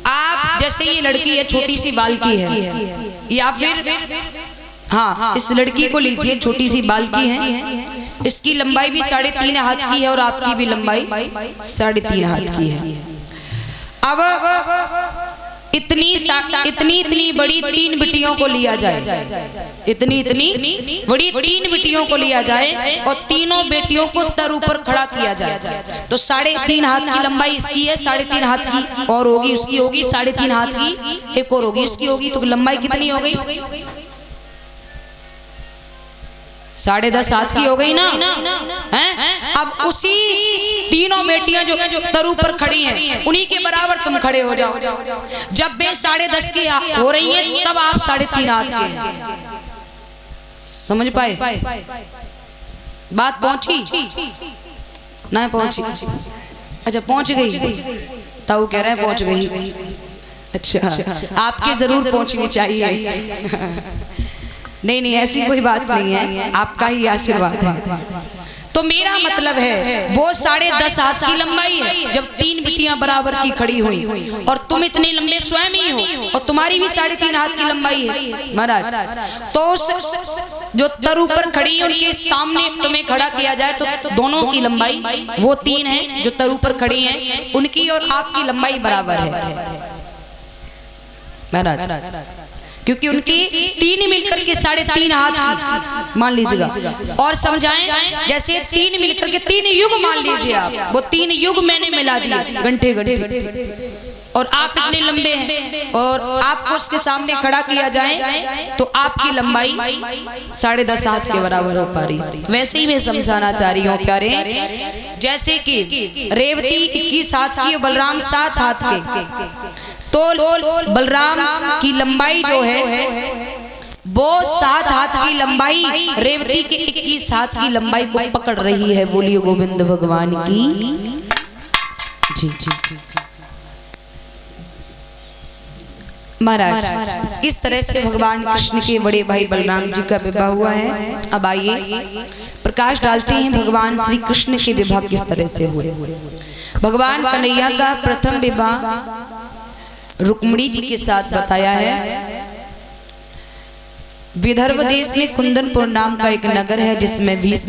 आप जैसे ये लड़की है, छोटी सी बालकी है, या फिर हाँ इस लड़की को लीजिए, छोटी सी बालकी है, इसकी लंबाई भी 3.5 हाथ की है और आपकी भी लंबाई 3.5 हाथ की है। अब इतनी बड़ी 3 बिटियों को लिया जाए, इतनी बड़ी 3 बिटियों को लिया जाए और तीनों बेटियों को तर ऊपर खड़ा किया जाए, तो 3.5 हाथ की लंबाई इसकी है, 3.5 हाथ की और होगी, उसकी होगी 3.5 हाथ की, एक और होगी उसकी होगी, तो लंबाई कितनी हो गई? 10.5 हाथ की हो गई ना हैं? अब उसी तीनों बेटियां जो तरु पर खड़ी हैं, उन्हीं के बराबर तुम खड़े हो जाओ। जब वे 10.5 की हो रही हैं, तब आप 3.5 हाथ के। समझ पाए? बात पहुंची ना? पहुंची? अच्छा पहुंच गई। ताऊ कह रहे हैं पहुंच गई। अच्छा आपके जरूर पहुंचनी चाहिए। नहीं ऐसी कोई बात नहीं है, आपका ही आशीर्वाद है। तो मेरा मतलब है वो 10.5 हाथ की लंबाई है जब 3 बिटियां बराबर की खड़ी हुई, और तुम इतने लंबे स्वयं ही हो और तुम्हारी भी 3.5 हाथ की लंबाई है महाराज। तो जो तरु पर खड़ी है उनके सामने तुम्हें खड़ा किया जाए, तो दोनों की लंबाई वो 3 है जो तरु पर खड़ी हैं, उनकी और आपकी लंबाई बराबर है महाराज, क्योंकि उनकी 3 मिलकर के 3.5 हाथ मान लीजिएगा। और समझाएं, जैसे 3 मिलकर के 3 युग मान लीजिए आप, वो 3 युग मैंने मिला दिया घंटे, और आप इतने लंबे हैं और आपको उसके सामने खड़ा किया जाए तो आपकी लंबाई 10.5 हाथ के बराबर हो पा रही। वैसे ही मैं समझाना चाह रही हूँ प्यारे, जैसे कि रेवती 21 हाथ की, बलराम 7 हाथ के, तो बलराम की लंबाई जो है वो 7 हाथ की लंबाई रेवती के 21 हाथ की लंबाई को पकड़ रही है। बोलिए गोविंद भगवान की जी। महाराज इस तरह से भगवान कृष्ण के बड़े भाई बलराम जी का विवाह हुआ है। अब आइए प्रकाश डालते हैं भगवान श्री कृष्ण के विवाह किस तरह से हुए। भगवान कन्हैया का प्रथम विवाह रुक्मिणी जी के साथ बताया है। विदर्भ देश में कुंदनपुर नाम का एक नगर है जिसमें 20